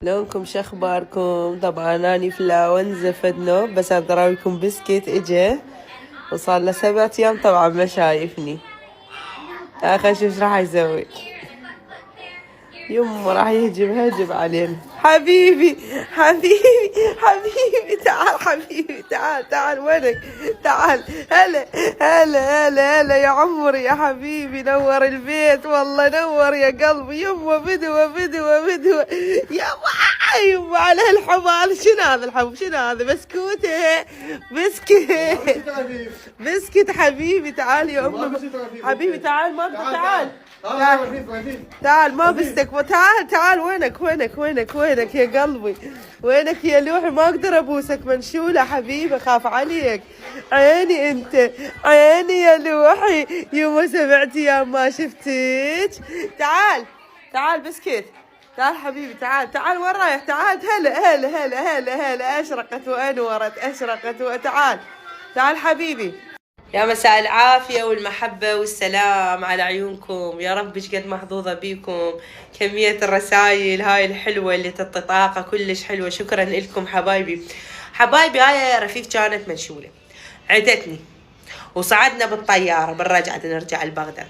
لونكم شخباركم؟ طبعا اني فلاون زفدنا بس اضربكم بسكيت اجا وصار له 7 ايام طبعا ما شايفني. خلينا نشوف ايش راح يسوي. يمه راح هجم علينا. حبيبي حبيبي حبيبي تعال، حبيبي تعال وينك؟ تعال. هلا هلا هلا هلا يا عمري يا حبيبي، نور البيت والله، نور يا قلبي. يمه فدوة يمه على هالحمار. شنو هذا الحب؟ شنو هذا؟ بسكوته بسكت حبيبي. تعال يا امي حبيبي، تعال ما تعال تعال ما بستك. تعال وينك يا قلبي؟ وينك يا لوحي؟ ما اقدر ابوسك منشولة حبيبي، خاف عليك. عيني انت، عيني يا لوحي. يوم 7 ايام ما شفتك. تعال بسكت. تعال حبيبي، تعال وين رايح؟ تعال. هلا اشرقت وانورت، تعال حبيبي. يا مساء العافية والمحبة والسلام على عيونكم، يا رب ايش قد محظوظة بيكم. كمية الرسائل هاي الحلوة اللي تعطي طاقة كلش حلوة، شكرا لكم حبايبي. هاي رفيف كانت منشولة، عدتني وصعدنا بالطيارة بالرجعة نرجع لبغداد.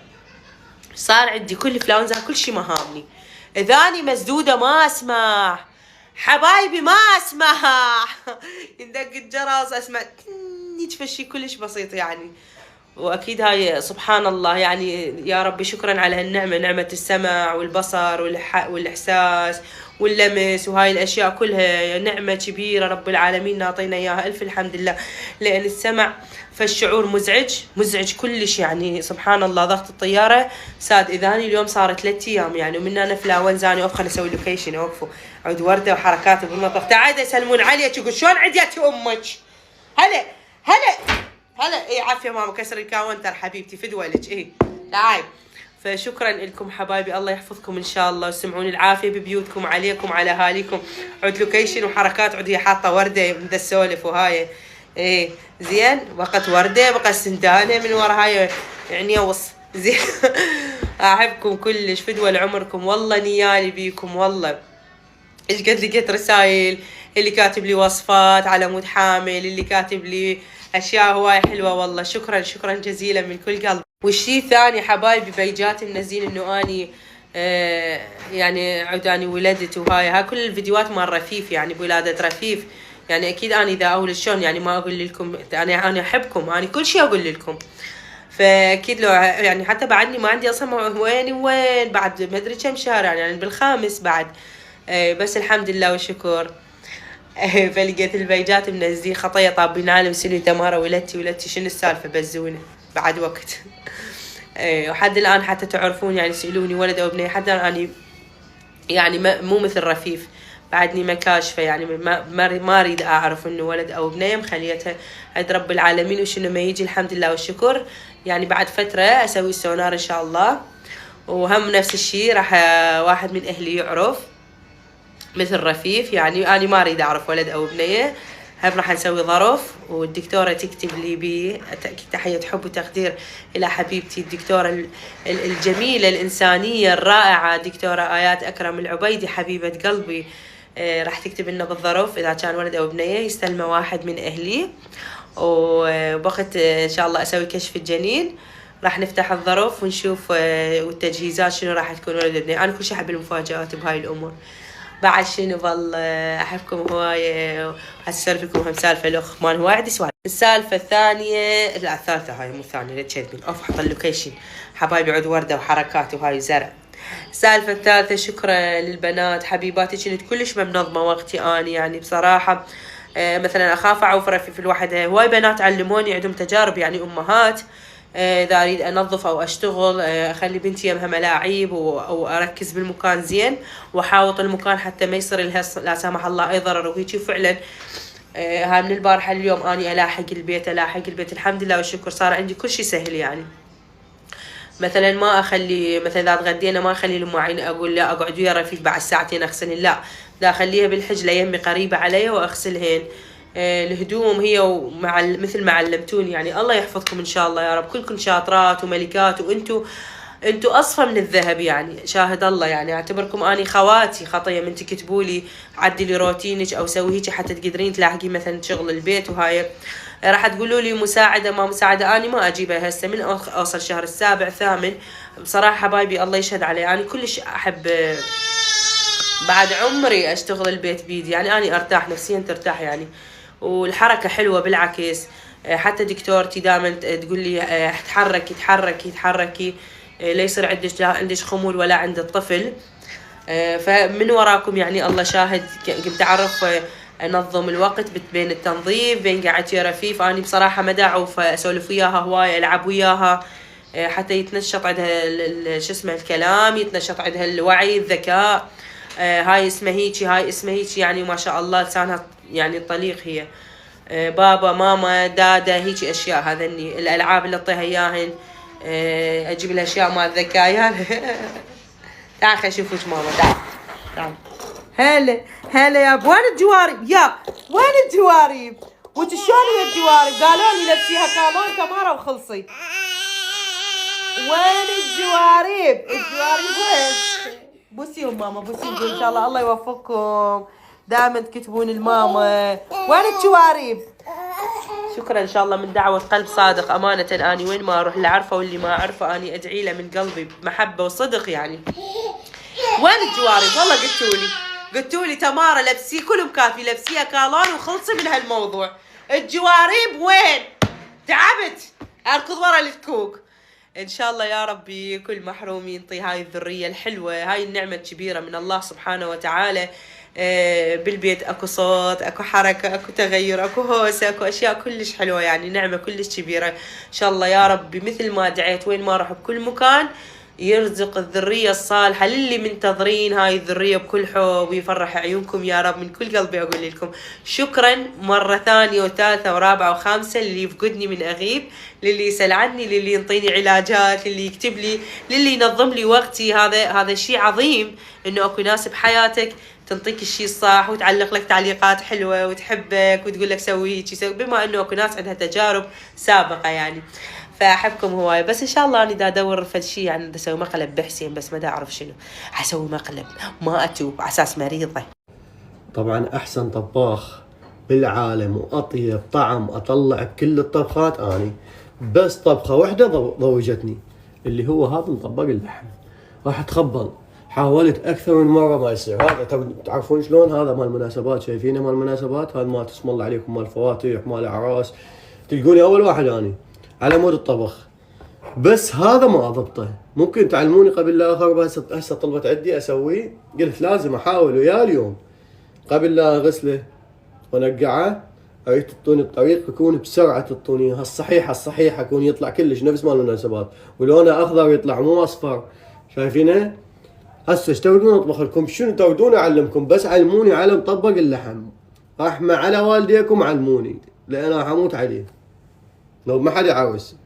صار عندي كل فلاونزا كل شي مهامني، اذاني مسدودة ما اسمع حبايبي، ما اسمع. يندق الجرس اسمع يتفشي كلش بسيط يعني. واكيد هاي سبحان الله يعني، يا ربي شكرا على هالنعمة، نعمة السمع والبصر والاحساس واللمس، وهاي الاشياء كلها نعمة كبيرة رب العالمين نعطينا اياها. الف الحمد لله. لان السمع فالشعور مزعج كلش يعني. سبحان الله ضغط الطيارة ساد اذاني اليوم صار 3 ايام يعني، ومن انا فلاون زاني اوقف خليني اسوي لوكيشن. اوقفوا عود وردة وحركات بالمطبخ. تعال يسلمون عليك يقول شلون عديتي امك؟ هلا اي عافيه ماما، كسر الكاونتر حبيبتي فدوى لك. تعال. فشكرا لكم حبايبي، الله يحفظكم ان شاء الله، وسمعون العافيه ببيوتكم عليكم على اهاليكم. عود لوكيشن وحركات، عود هي حاطه ورده من السولف وهاي. زين وقت ورده بقى سندانه من ورا هاي يعني يوص. زين. احبكم كلش، فدوى لعمركم والله، نيالي بيكم والله. ايش قد لقيت رسائل، اللي كاتب لي وصفات على مود حامل، اللي كاتب لي اشياء هواي حلوه والله. شكرا جزيلا من كل قلب. والشي الثاني حبايبي، بيجات منزين انه اني يعني عداني ولدت وهاي كل الفيديوهات مال رفيف يعني بولادة رفيف يعني. اكيد انا اذا اقول شلون يعني ما اقول لكم، انا احبكم، انا كل شيء اقول لكم. فاكيد لو يعني حتى بعدني ما عندي اصلا وين بعد ما ادري كم شهر يعني بالخامس بعد. بس الحمد لله والشكر. فلقيت البيجات منزلين خطية طابين عالم سني تمارة ولدتي شنو السالفة بزوني بعد وقت. وحد الآن حتى تعرفون يعني يسألوني ولد أو بنية، حتى أنا يعني مو مثل رفيف بعدني ما كاشفة يعني، ما أريد أعرف إنه ولد أو بنية، مخليتها عند رب العالمين وشنو ما يجي الحمد لله والشكر. يعني بعد فترة أسوي السونار إن شاء الله. وهم نفس الشيء راح واحد من أهلي يعرف مثل رفيف يعني. أنا ما أريد أعرف ولد أو بنية، هم راح نسوي ظرف والدكتورة تكتب لي بيه تحية حب وتقدير إلى حبيبتي الدكتورة الجميلة الإنسانية الرائعة دكتورة آيات أكرم العبيدي حبيبة قلبي. راح تكتب لنا بالظرف إذا كان ولد أو بنية يستلمه واحد من أهلي. وبوقت إن شاء الله أسوي كشف الجنين راح نفتح الظرف ونشوف والتجهيزات شنو راح تكون ولد أو بنية. أنا كل شي أحب المفاجآت بهاي الأمور. بعد شنو ظل احبكم هوايه. هسولف لكم هم سالفه الاخ مال هواي عندي سؤال. السالفه الثانيه، لا الثالثه هاي مو الثانيه، لا تشيت من اوف حط اللوكيشن حبايبي، عود ورده وحركات وهاي زرع. السالفه الثالثه، شكرا للبنات حبيباتي، كنت كلش منظمه وقتي اني يعني بصراحه. مثلا اخاف اعوف في الواحد، هواي بنات علموني عندهم تجارب يعني امهات. اذا اريد انظف او اشتغل اخلي بنتي يمها ملاعيب واركز بالمكان زين واحاوط المكان حتى ما يصير لها لا سامح الله اي ضرر وهيجي. فعلا هاي من البارحه اليوم اني الاحق البيت الحمد لله والشكر، صار عندي كل شيء سهل يعني. مثلا ما اخلي مثلا اذا تغدينا ما اخلي المواعين اقول لا اقعد ويا رفيق بعد ساعتين اغسلهن، لا دا اخليها بالحجله يمي قريبه علي واغسلهن. الهدوم هي مثل ما علمتوني يعني. الله يحفظكم ان شاء الله يا رب، كلكم شاطرات وملكات، وانتم انتوا اصفى من الذهب يعني، شاهد الله يعني. اعتبركم اني خواتي خطيه من تكتبوا لي عدلي روتينك او سوي هيك حتى تقدرين تلاحقي مثلا شغل البيت وهاي. راح تقولوا لي مساعده ما مساعده، اني ما اجيبها هسه من اوصل شهر السابع ثامن. بصراحه حبايبي الله يشهد علي، اني كلش احب بعد عمري اشتغل البيت بيدي يعني. اني ارتاح نفسيا، ترتاح يعني، والحركه حلوه بالعكس. حتى دكتورتي دائما تقول لي تحركي تحركي تحركي، لا يصير عندك خمول ولا عند الطفل. فمن وراكم يعني الله شاهد، قمت اعرف انظم الوقت بين التنظيف بين قعدتي رفيف. اني بصراحه ما داعوف اسولف وياها هوايه، العب وياها حتى يتنشط عندها شو اسمه الكلام، يتنشط عندها الوعي الذكاء. هاي اسمها هيجي هاي اسمها هيجي يعني، ما شاء الله لسانها يعني طليق هي. بابا ماما دادا هيجي اشياء، هذني الالعاب اللي اعطيها اياهن. اجيب الاشياء مال ذكاء. تعال خلينا نشوف وش ماما. تعال تعال. هلا هلا يا وين الجوارب؟ يا وين الجوارب؟ وانت شلون يا الجوارب؟ قالوا لي لبسيها كالون تمارا وخلصي. وين الجوارب؟ الجوارب وين؟ بوسيهم ماما، بوسيهم ان شاء الله الله يوفقكم، دائما تكتبون الماما. وين الجوارب؟ شكرا ان شاء الله من دعوة قلب صادق امانة. اني وين ما اروح اللي عارفه واللي ما اعرفه اني ادعي له من قلبي بمحبة وصدق يعني. وين الجوارب؟ والله قلتوا لي تمارا لبسي كلهم كافي، لبسيها كالون وخلصي من هالموضوع. الجوارب وين؟ تعبت اركض ورا الكوك. ان شاء الله يا ربي كل محروم ينطي هاي الذرية الحلوة، هاي النعمة الكبيرة من الله سبحانه وتعالى. بالبيت اكو صوت، اكو حركة، اكو تغير، اكو هوسة، اكو اشياء كلش حلوة يعني، نعمة كلش كبيرة. ان شاء الله يا ربي مثل ما دعيت وين ما اروح بكل مكان يرزق الذرية الصالحة للي منتظرين هاي الذرية بكل حب، ويفرح عيونكم يا رب. من كل قلبي أقول لكم شكرا مرة ثانية وثالثة ورابعة وخامسة، للي يفقدني من أغيب، للي يسأل عني، للي ينطيني علاجات، للي يكتب لي، للي ينظم لي وقتي. هذا شيء عظيم إنه أكو ناس بحياتك تنطيك الشيء الصح وتعلق لك تعليقات حلوة وتحبك وتقول لك سوي هيك، بما إنه أكو ناس عندها تجارب سابقة يعني. فاحبكم هواي. بس ان شاء الله اني دا ادور فد شيء يعني، دا اسوي مقلب بحسين، بس ما دا اعرف شنو حسوي. مقلب ما اتوب على اساس مريضه. طبعا احسن طباخ بالعالم واطيب طعم اطلع بكل الطبخات اني، بس طبخه واحده ضوجتني اللي هو هذا مطبق اللحم. راح اتخبل، حاولت اكثر من مره ما يصير. هذا تعرفون شلون؟ هذا مال المناسبات، شايفينه مال المناسبات، هذا مال اسم الله عليكم، مال الفواتح مال الاعراس، تلقوني اول واحد اني على مود الطبخ. بس هذا ما اضبطه. ممكن تعلموني قبل لا اخرب؟ هسه طلبت عندي اسويه، قلت لازم احاول وياه اليوم. قبل لا اغسله ونقعه اريد تعطوني الطريق يكون بسرعه، تعطوني الصحيحه يكون يطلع كلش نفس مال المناسبات، ولونه اخضر يطلع مو اصفر. شايفينه؟ هسه ايش تودون اطبخ لكم؟ شنو تودون اعلمكم؟ بس علموني على مطبق اللحم. رحمه على والديكم علموني، لان راح اموت عليه لو ما حد يعرس.